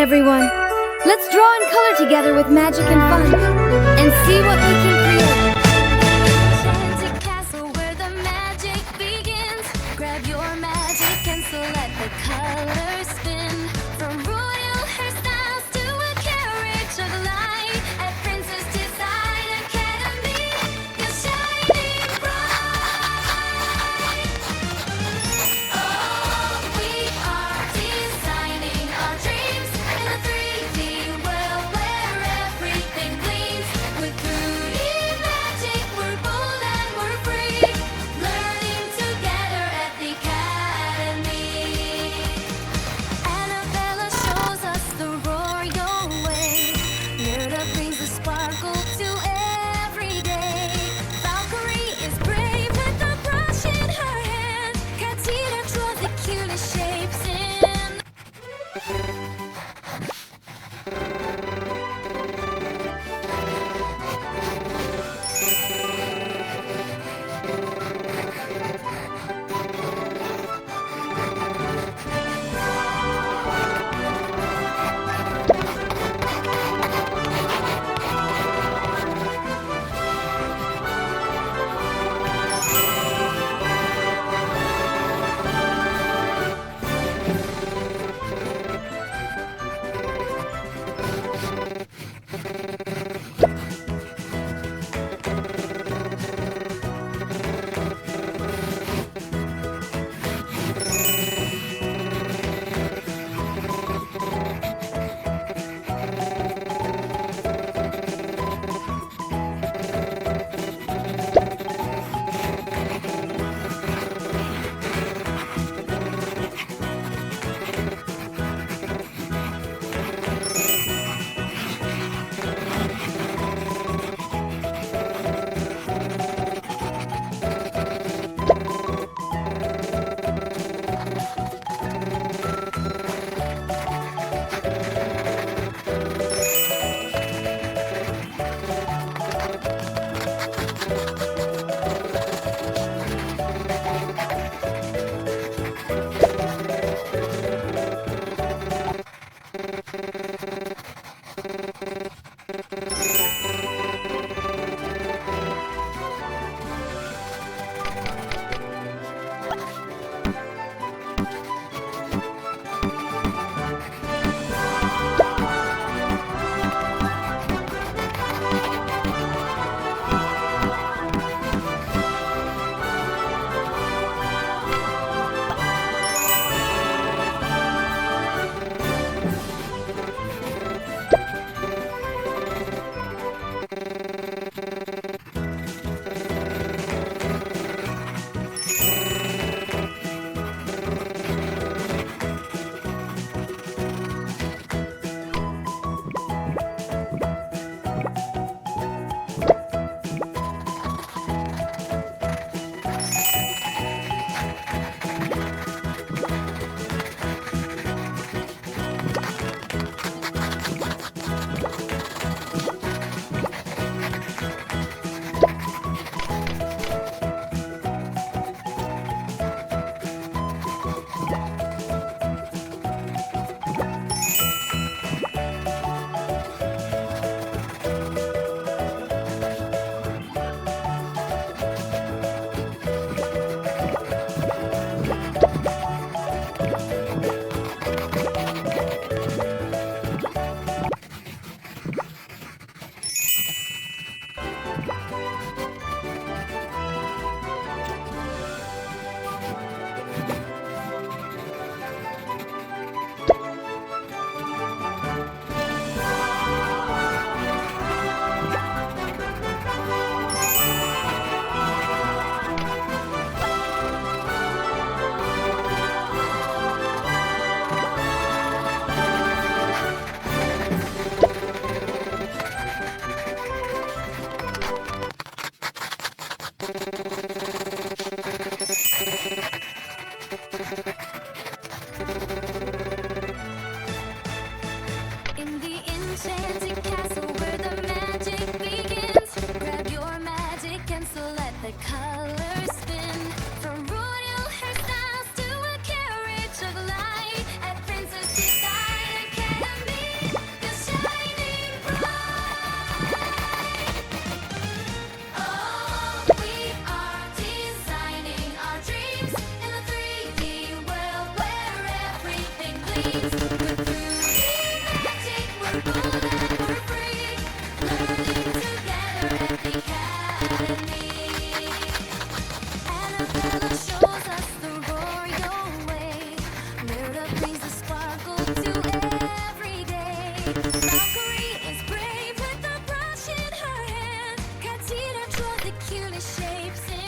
everyone. Let's draw and color together with magic and fun, and see what we can create. Enchanted castle where the magic begins. Grab your magic and so let the colors spin. From royal hairstyles to a carriage of light at Princess Design Academy, you're shining bright. Oh, we are designing our dreams in a 3D world where everything gleams. With Fruity Magic, we're bold and we're free, learning together at the Academy. Annabella shows us the royal way. Nerda brings the sparkle to every day. Valkyrie is brave with a brush in her hand. Katina draws the cutest shapes in. dreams. With 3D magic, we're bold and we're free. Learning together at the academy. Annabella shows us the royal way. Merida brings the sparkle to every day. Valkyrie is brave with a brush in her hand. Katina draws the cutest shapes in.